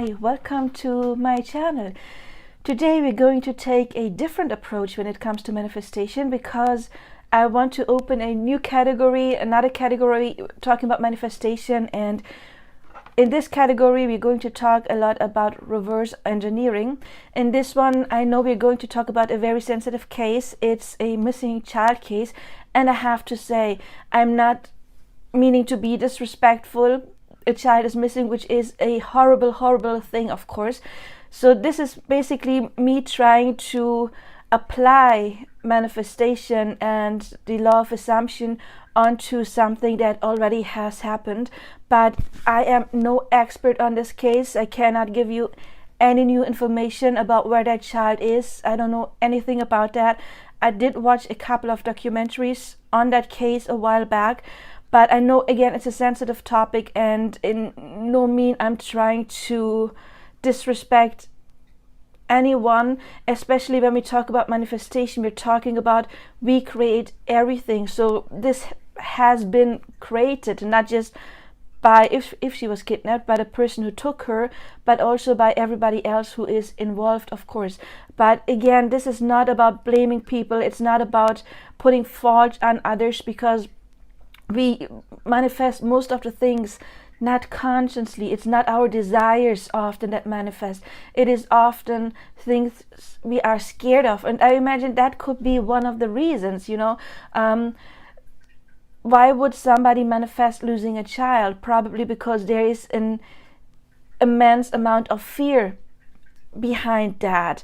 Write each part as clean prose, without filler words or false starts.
Hi, welcome to my channel. Today we're going to take a different approach when it comes to manifestation because I want to open a new category, another category talking about manifestation, and in this category we're going to talk a lot about reverse engineering. In this one I know we're going to talk about a very sensitive case. It's a missing child case, and I have to say I'm not meaning to be disrespectful. A child is missing, which is a horrible thing, of course. So this is basically me trying to apply manifestation and the law of assumption onto something that already has happened. But I am no expert on this case. I cannot give you any new information about where that child is. I don't know anything about that. I did watch a couple of documentaries on that case a while back, but I know, again, it's a sensitive topic, and in no mean I'm trying to disrespect anyone, especially when we talk about manifestation. We're talking about we create everything. So this has been created, not just by, if she was kidnapped, by the person who took her, but also by everybody else who is involved, of course. But again, this is not about blaming people. It's not about putting fault on others, because we manifest most of the things not consciously. It's not our desires often that manifest. It is often things we are scared of. And I imagine that could be one of the reasons, why would somebody manifest losing a child? Probably because there is an immense amount of fear behind that.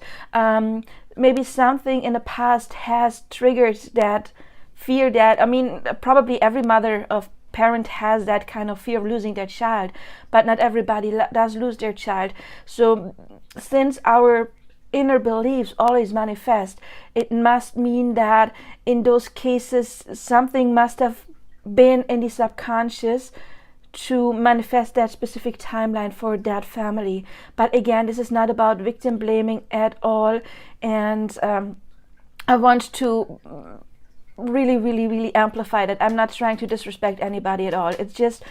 Maybe something in the past has triggered that fear. That, I mean, probably every mother of parent has that kind of fear of losing their child, but not everybody does lose their child. So since our inner beliefs always manifest, it must mean that in those cases something must have been in the subconscious to manifest that specific timeline for that family. But again, this is not about victim blaming at all, and I want to really amplify that. I'm not trying to disrespect anybody at all. It's just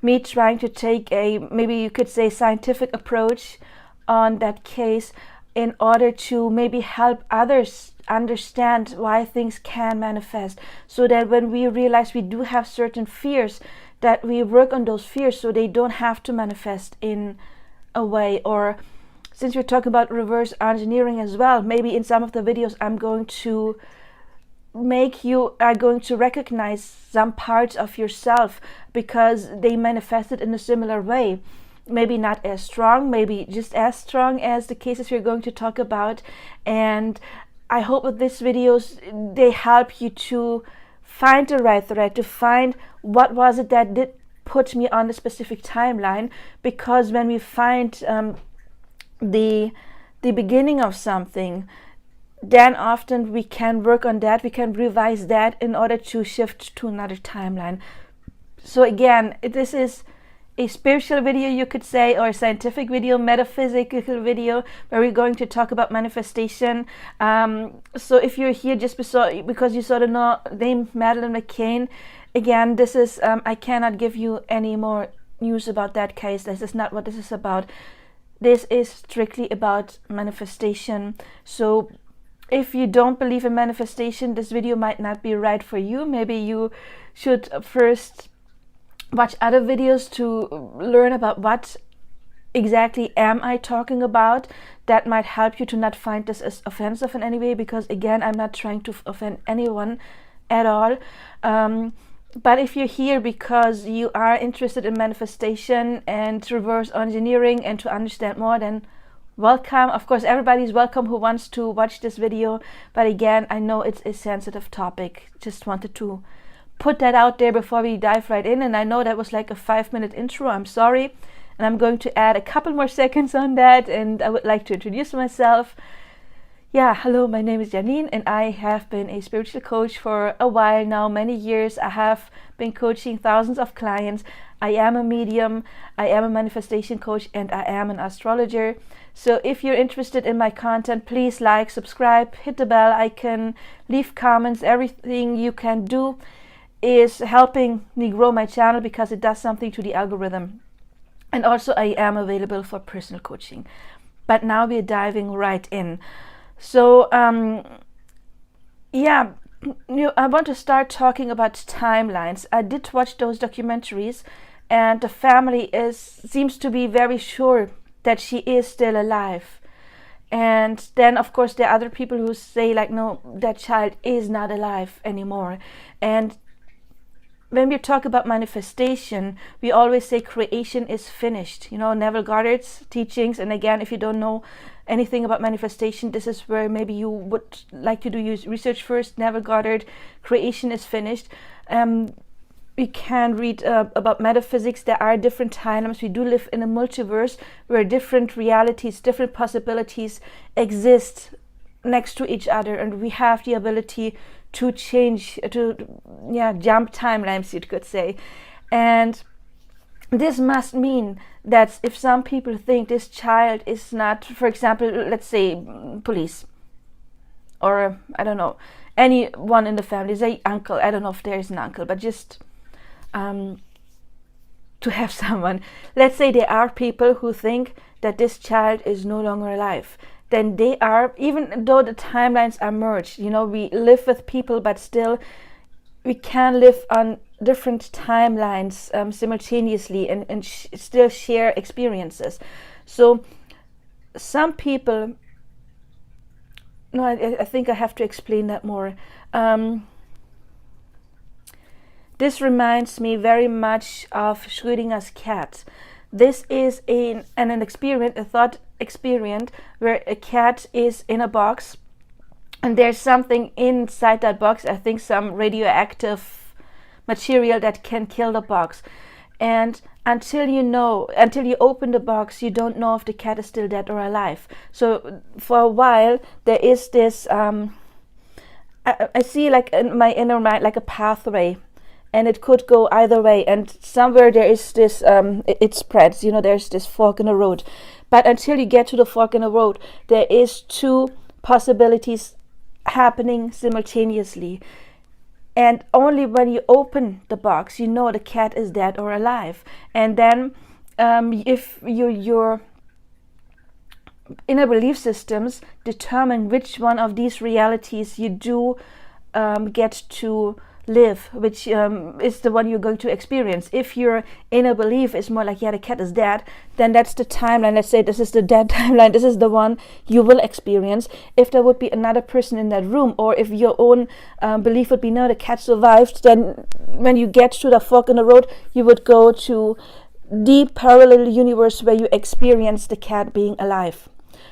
me trying to take a, maybe you could say, scientific approach on that case in order to maybe help others understand why things can manifest, so that when we realize we do have certain fears, that we work on those fears so they don't have to manifest in a way. Or since we're talking about reverse engineering as well, maybe in some of the videos I'm going to recognize some parts of yourself because they manifested in a similar way. Maybe not as strong, maybe just as strong as the cases we're going to talk about. And I hope with these videos they help you to find the right thread, to find what was it that did put me on a specific timeline. Because when we find the beginning of something, then often we can work on that, we can revise that in order to shift to another timeline. So again, this is a spiritual video, you could say, or a scientific video, metaphysical video, where we're going to talk about manifestation. So if you're here just because you saw the name Madeleine McCann, again, this is I cannot give you any more news about that case. This is not what this is about. This is strictly about manifestation. So if you don't believe in manifestation, this video might not be right for you. Maybe you should first watch other videos to learn about what exactly am I talking about. That might help you to not find this as offensive in any way, because again, I'm not trying to offend anyone at all. But if you're here because you are interested in manifestation and reverse engineering and to understand more, then welcome. Of course, everybody's welcome who wants to watch this video. But again, I know it's a sensitive topic. Just wanted to put that out there before we dive right in. And I know that was like a 5-minute intro. I'm sorry. And I'm going to add a couple more seconds on that. And I would like to introduce myself. Yeah, hello, my name is Janine, and I have been a spiritual coach for a while now, many years. I have been coaching thousands of clients. I am a medium, I am a manifestation coach, and I am an astrologer. So if you're interested in my content, please like, subscribe, hit the bell icon, leave comments. Everything you can do is helping me grow my channel, because it does something to the algorithm. And also I am available for personal coaching. But now we're diving right in. So yeah, I want to start talking about timelines. I did watch those documentaries, and the family seems to be very sure that she is still alive. And then of course there are other people who say like, no, that child is not alive anymore. And when we talk about manifestation, we always say creation is finished. Neville Goddard's teachings. And again, if you don't know anything about manifestation, this is where maybe you would like to do your research first. Neville Goddard, creation is finished. We can read about metaphysics. There are different timelines. We do live in a multiverse where different realities, different possibilities exist next to each other, and we have the ability to change, jump timelines, you could say. And this must mean that if some people think this child is not, for example, let's say police, or I don't know, anyone in the family, say uncle, I don't know if there is an uncle, but just to have someone, let's say there are people who think that this child is no longer alive, then they are, even though the timelines are merged, we live with people, but still we can live on different timelines simultaneously and still share experiences. So some people, no, I think I have to explain that more. This reminds me very much of Schrödinger's cat. This is an experiment, a thought experiment, where a cat is in a box and there's something inside that box, I think some radioactive material that can kill the box. And until you open the box, you don't know if the cat is still dead or alive. So for a while there is this, I see like in my inner mind like a pathway, and it could go either way, and somewhere there is this, it spreads, there's this fork in the road. But until you get to the fork in the road, there is two possibilities happening simultaneously. And only when you open the box, the cat is dead or alive. And then if your inner belief systems determine which one of these realities you do get to live, which is the one you're going to experience. If your inner belief is more like, the cat is dead, then that's the timeline. Let's say this is the dead timeline. This is the one you will experience. If there would be another person in that room, or if your own belief would be, no, the cat survived, then when you get to the fork in the road, you would go to the parallel universe where you experience the cat being alive.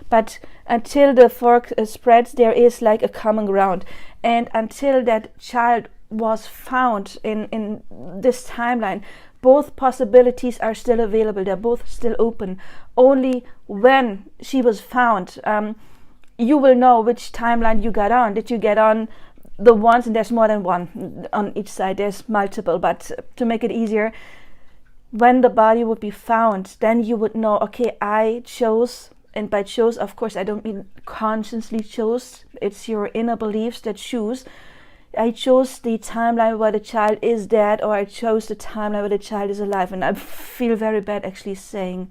But until the fork spreads, there is like a common ground. And until that child was found in this timeline, both possibilities are still available. They're both still open. Only when she was found, you will know which timeline you got on. Did you get on the ones, and there's more than one on each side, there's multiple, but to make it easier, when the body would be found, then you would know, okay, I chose. And by chose, of course, I don't mean consciously chose. It's your inner beliefs that choose. I chose the timeline where the child is dead, or I chose the timeline where the child is alive. And I feel very bad actually saying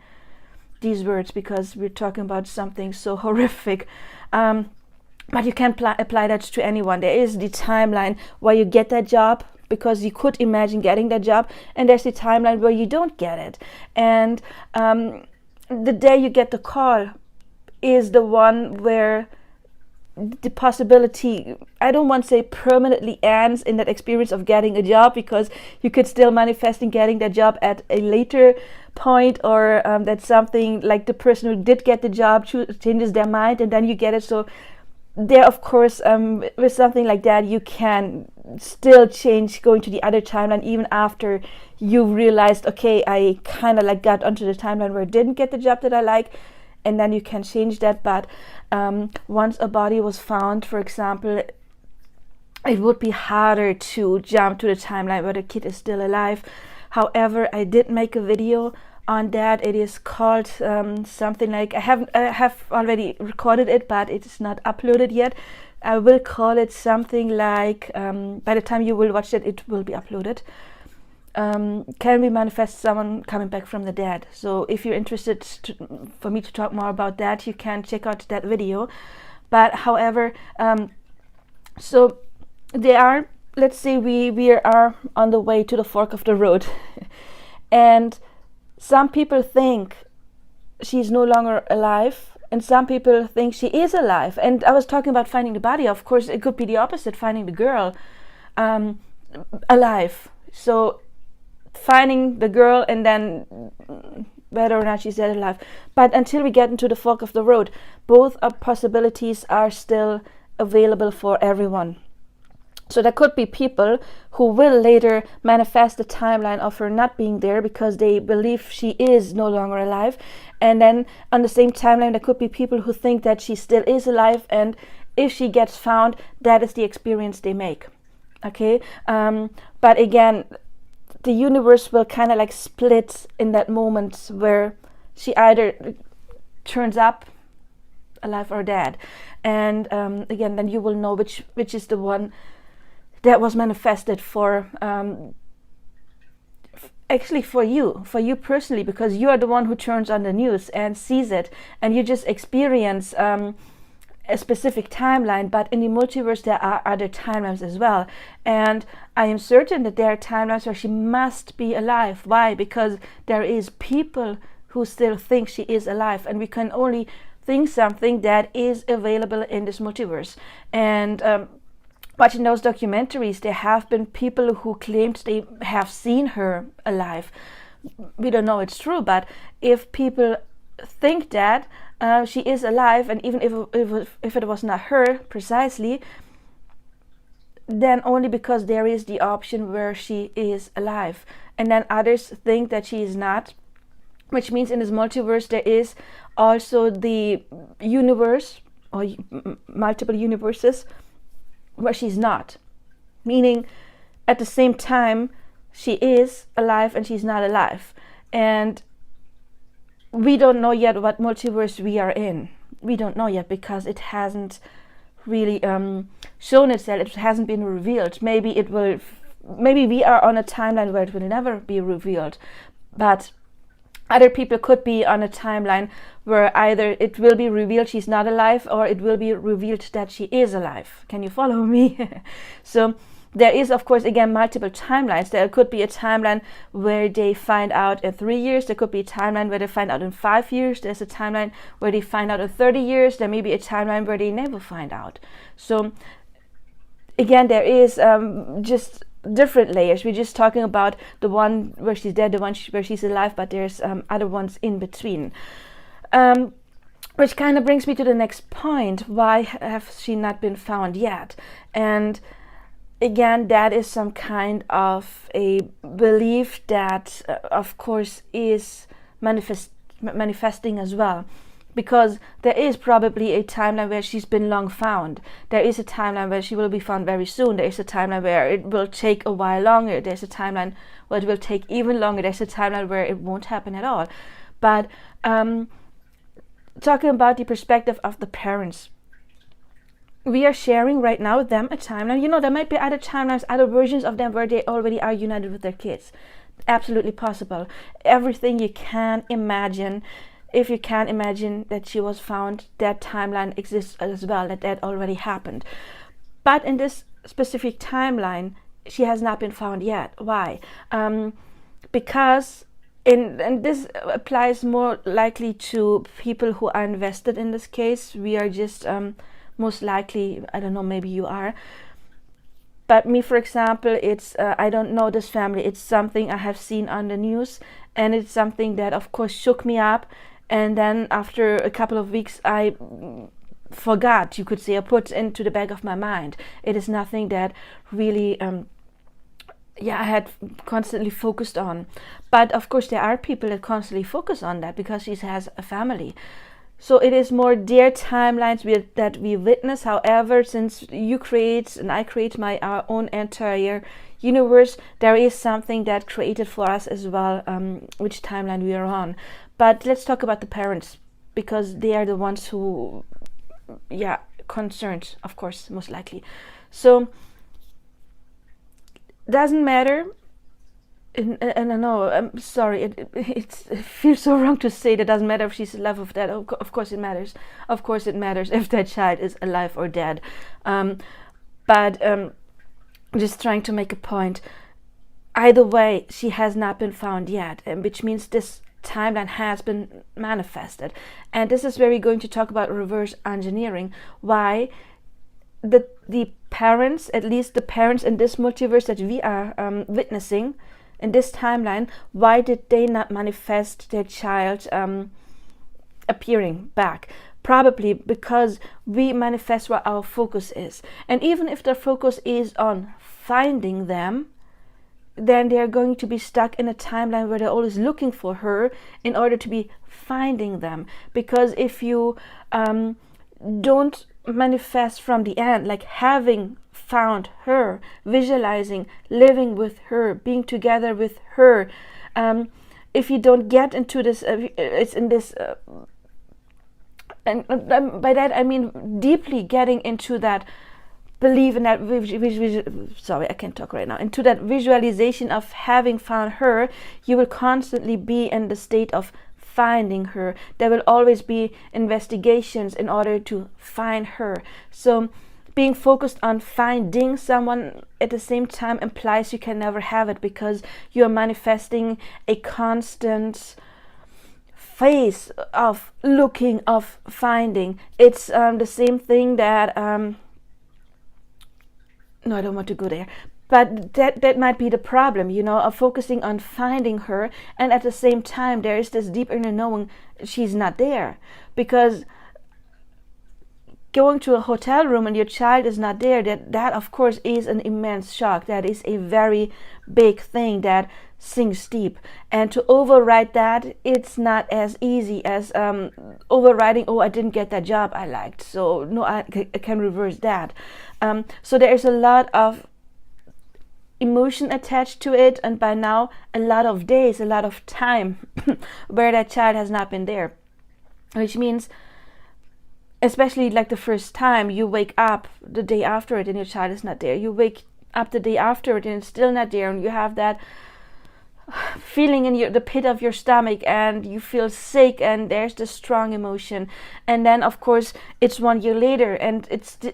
these words, because we're talking about something so horrific. But you can apply that to anyone. There is the timeline where you get that job because you could imagine getting that job, and there's the timeline where you don't get it. And the day you get the call is the one where the possibility, I don't want to say permanently ends in that experience of getting a job, because you could still manifest in getting that job at a later point, or that's something like the person who did get the job changes their mind and then you get it. So there, of course, with something like that, you can still change going to the other timeline even after you realized, okay, I kind of like got onto the timeline where I didn't get the job that I like, and then you can change that. But once a body was found, for example, it would be harder to jump to the timeline where the kid is still alive. However, I did make a video on that. It is called something like, I have already recorded it, but it is not uploaded yet. I will call it something like, by the time you will watch it will be uploaded. can we manifest someone coming back from the dead? So if you're interested for me to talk more about that, you can check out that video. But however, so they are, let's say we are on the way to the fork of the road and some people think she's no longer alive, and some people think she is alive. And I was talking about finding the body. Of course, it could be the opposite, finding the girl alive. So finding the girl and then whether or not she's dead or alive. But until we get into the fork of the road, both possibilities are still available for everyone. So there could be people who will later manifest the timeline of her not being there because they believe she is no longer alive. And then on the same timeline, there could be people who think that she still is alive, and if she gets found, that is the experience they make. Okay? But again, the universe will kind of like split in that moment where she either turns up alive or dead. And again, then you will know which is the one that was manifested for actually for you personally, because you are the one who turns on the news and sees it, and you just experience a specific timeline. But in the multiverse there are other timelines as well, and I am certain that there are timelines where she must be alive. Why? Because there is people who still think she is alive, and we can only think something that is available in this multiverse. And watching those documentaries, there have been people who claimed they have seen her alive. We don't know it's true, but if people think that she is alive, and even if it was not her precisely, then only because there is the option where she is alive. And then others think that she is not, which means in this multiverse there is also the universe or multiple universes where she's not, meaning at the same time she is alive and she's not alive. And we don't know yet what multiverse we are in. We don't know yet because it hasn't really shown itself. It hasn't been revealed. Maybe it will. Maybe we are on a timeline where it will never be revealed, but other people could be on a timeline where either it will be revealed she's not alive, or it will be revealed that she is alive. Can you follow me? So there is, of course, again, multiple timelines. There could be a timeline where they find out in 3 years. There could be a timeline where they find out in 5 years. There's a timeline where they find out in 30 years. There may be a timeline where they never find out. So again, there is just different layers. We're just talking about the one where she's dead, the one where she's alive, but there's other ones in between. Which kind of brings me to the next point. Why have she not been found yet? And again, that is some kind of a belief that, of course, is manifesting as well. Because there is probably a timeline where she's been long found. There is a timeline where she will be found very soon. There is a timeline where it will take a while longer. There's a timeline where it will take even longer. There's a timeline where it won't happen at all. But talking about the perspective of the parents, we are sharing right now with them a timeline. You know, there might be other timelines, other versions of them where they already are united with their kids. Absolutely possible. Everything you can imagine. If you can imagine that she was found, that timeline exists as well, that already happened. But in this specific timeline, she has not been found yet. Why? Because, and this applies more likely to people who are invested in this case. We are just most likely, I don't know, maybe you are. But me, for example, it's, I don't know this family. It's something I have seen on the news, and it's something that, of course, shook me up. And then after a couple of weeks, I forgot, you could say, I put into the back of my mind. It is nothing that really, I had constantly focused on. But of course, there are people that constantly focus on that because she has a family. So it is more their timelines that we witness. However, since you create and I create our own entire universe, there is something that created for us as well, which timeline we are on. But let's talk about the parents, because they are the ones who, concerned, of course, most likely. So, doesn't matter. and I know, I'm sorry, it feels so wrong to say that it doesn't matter if she's alive or dead. Of course it matters. Of course it matters if that child is alive or dead. But just trying to make a point. Either way, she has not been found yet, which means this timeline has been manifested. And this is where we're going to talk about reverse engineering. Why the parents, at least the parents in this multiverse that we are witnessing, in this timeline, why did they not manifest their child appearing back? Probably because we manifest where our focus is. And even if the focus is on finding them, then they're going to be stuck in a timeline where they're always looking for her in order to be finding them. Because if you don't manifest from the end, like having found her, visualizing, living with her, being together with her, if you don't get into this, it's in this, and by that I mean deeply getting into that believe in that sorry, I can't talk right now, into that visualization of having found her, you will constantly be in the state of finding her. There will always be investigations in order to find her. So being focused on finding someone at the same time implies you can never have it, because you are manifesting a constant phase of looking, of finding. It's the same thing that no, I don't want to go there, but that might be the problem, of focusing on finding her, and at the same time there is this deep inner knowing she's not there. Because going to a hotel room and your child is not there, that of course is an immense shock. That is a very big thing that sinks deep, and to override that, it's not as easy as overriding, oh, I didn't get that job I liked, so no, I can reverse that. So there is a lot of emotion attached to it, and by now a lot of days, a lot of time where that child has not been there, which means, especially like the first time you wake up the day after it and your child is not there, you wake up the day after it and it's still not there, and you have that feeling in the pit of your stomach, and you feel sick, and there's this strong emotion. And then of course it's 1 year later and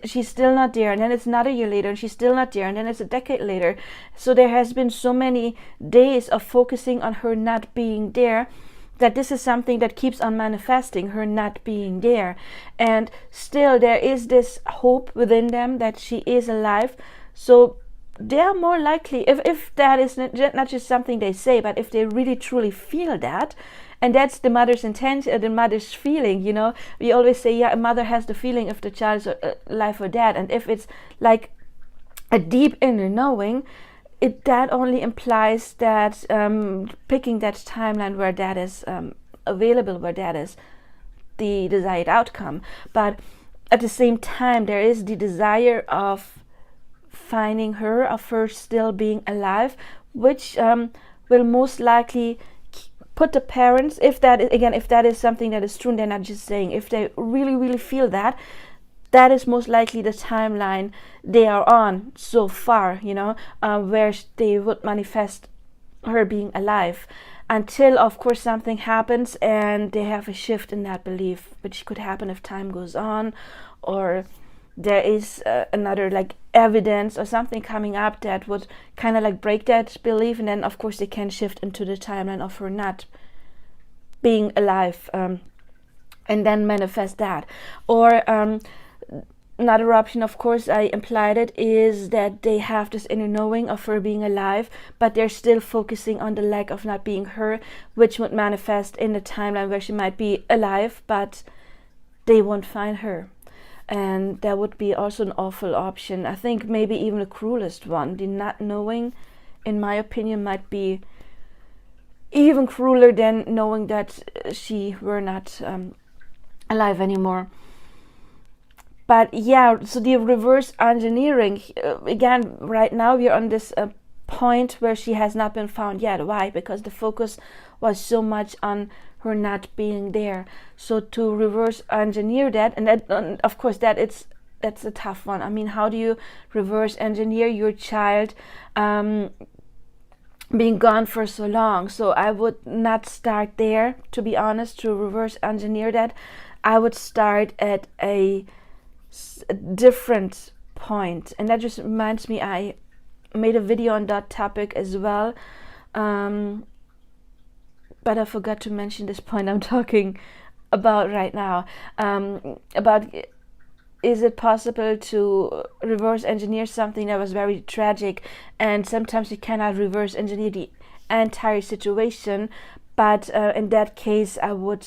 she's still not there, and then it's another year later and she's still not there, and then it's a decade later. So there has been so many days of focusing on her not being there, that this is something that keeps on manifesting, her not being there. And still there is this hope within them that she is alive. So they are more likely, if that is not just something they say, but if they really truly feel that, and that's the mother's intention, the mother's feeling, we always say, yeah, a mother has the feeling if the child is alive or dead. And if it's like a deep inner knowing, that only implies that picking that timeline where that is available, where that is the desired outcome. But at the same time, there is the desire of finding her, of her still being alive, which will most likely put the parents, if that is something that is true and they're not just saying, if they really, really feel that, that is most likely the timeline they are on so far, where they would manifest her being alive, until of course something happens and they have a shift in that belief, which could happen if time goes on, or there is another like evidence or something coming up that would kind of like break that belief, and then of course they can shift into the timeline of her not being alive, and then manifest that. Or another option, of course, I implied it, is that they have this inner knowing of her being alive, but they're still focusing on the lack of not being her, which would manifest in the timeline where she might be alive, but they won't find her. And that would be also an awful option. I think maybe even the cruelest one. The not knowing, in my opinion, might be even crueler than knowing that she were not alive anymore. But yeah, so the reverse engineering, again, right now we're on this point where she has not been found yet. Why? Because the focus was so much on her not being there. So to reverse engineer that, and that, of course, that's a tough one. I mean, how do you reverse engineer your child being gone for so long. So I would not start there, to be honest, to reverse engineer that. I would start at a different point. And that just reminds me, I made a video on that topic as well, but I forgot to mention this point I'm talking about right now, about is it possible to reverse engineer something that was very tragic. And sometimes you cannot reverse engineer the entire situation, but in that case I would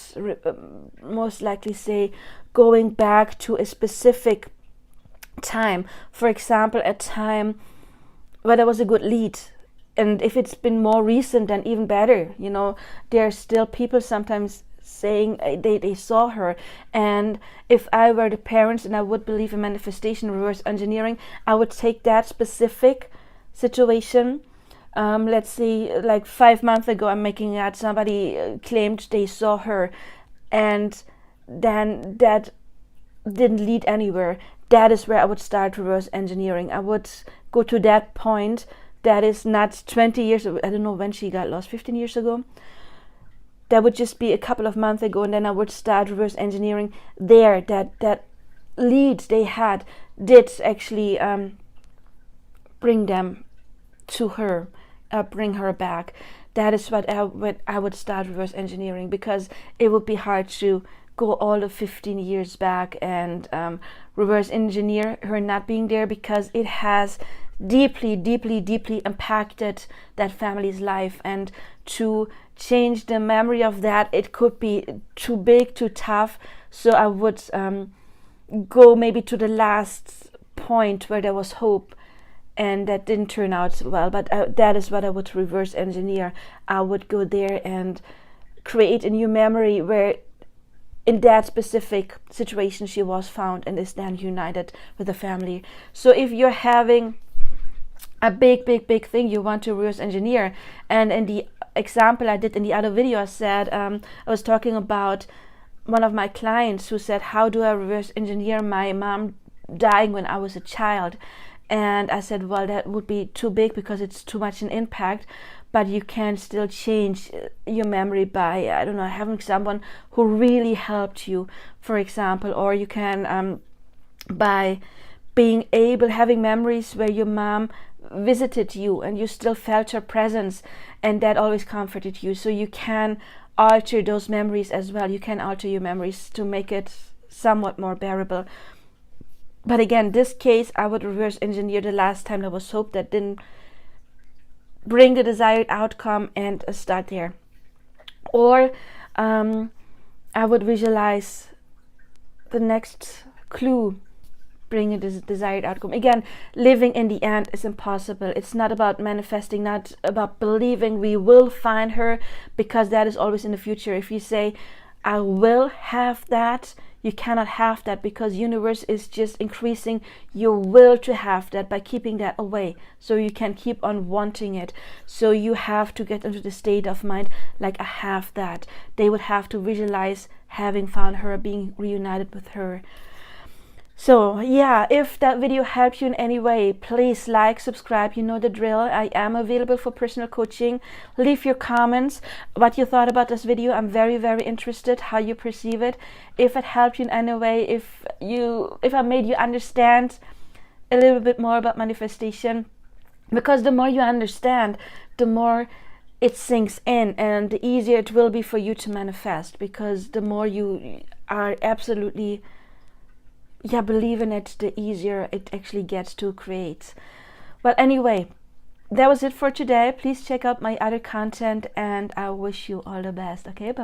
most likely say going back to a specific time. For example, a time where there was a good lead. And if it's been more recent, then even better. You know, there are still people sometimes saying they saw her. And if I were the parents and I would believe in manifestation reverse engineering, I would take that specific situation. Let's say like 5 months ago, I'm making that somebody claimed they saw her, and then that didn't lead anywhere. That is where I would start reverse engineering. I would go to that point that is not 20 years ago. I don't know when she got lost, 15 years ago. That would just be a couple of months ago, and then I would start reverse engineering there. That lead they had did actually bring them to her, bring her back. That is what I would start reverse engineering, because it would be hard to go all of 15 years back and reverse engineer her not being there, because it has deeply impacted that family's life. And to change the memory of that, it could be too big, too tough. So I would go maybe to the last point where there was hope, and that didn't turn out well. But that is what I would reverse engineer. I would go there and create a new memory where in that specific situation she was found and is then united with the family. So if you're having a big thing you want to reverse engineer, and in the example I did in the other video, I said I was talking about one of my clients who said, how do I reverse engineer my mom dying when I was a child? And I said, well, that would be too big because it's too much an impact, but you can still change your memory by, I don't know, having someone who really helped you, for example. Or you can by being able, having memories where your mom visited you and you still felt her presence, and that always comforted you. So you can alter those memories as well. You can alter your memories to make it somewhat more bearable. But again, this case, I would reverse engineer the last time there was hope that didn't bring the desired outcome, and start there. Or I would visualize the next clue bringing this desired outcome. Again, living in the end is impossible. It's not about manifesting, not about believing we will find her, because that is always in the future. If you say, I will have that, you cannot have that, because universe is just increasing your will to have that by keeping that away, so you can keep on wanting it. So you have to get into the state of mind like, I have that. They would have to visualize having found her, being reunited with her. So yeah, if that video helped you in any way, please like, subscribe, you know the drill. I am available for personal coaching. Leave your comments, what you thought about this video. I'm very interested how you perceive it. If it helped you in any way, if I made you understand a little bit more about manifestation, because the more you understand, the more it sinks in, and the easier it will be for you to manifest, because the more you are absolutely believe in it, the easier it actually gets to create. Well, anyway, that was it for today. Please check out my other content, and I wish you all the best. Okay, bye.